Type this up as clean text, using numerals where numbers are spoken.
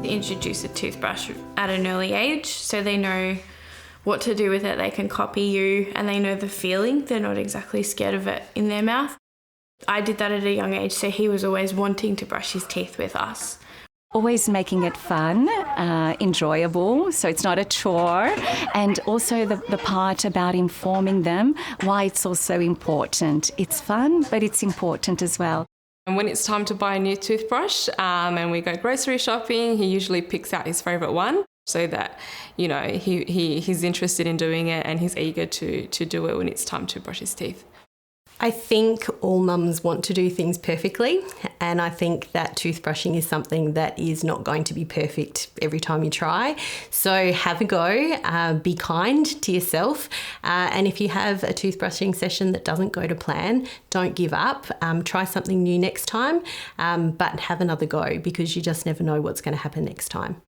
Introduce a toothbrush at an early age so they know what to do with it. They can copy you and they know the feeling. They're not exactly scared of it in their mouth. I did that at a young age, so he was always wanting to brush his teeth with us. Always making it fun, enjoyable, so it's not a chore. And also the part about informing them why it's also important. It's fun, but it's important as well. And when it's time to buy a new toothbrush and we go grocery shopping, he usually picks out his favourite one so that, you know, he's interested in doing it and he's eager to do it when it's time to brush his teeth. I think all mums want to do things perfectly, and I think that toothbrushing is something that is not going to be perfect every time you try. So have a go, be kind to yourself, and if you have a toothbrushing session that doesn't go to plan, don't give up. Try something new next time, but have another go, because you just never know what's going to happen next time.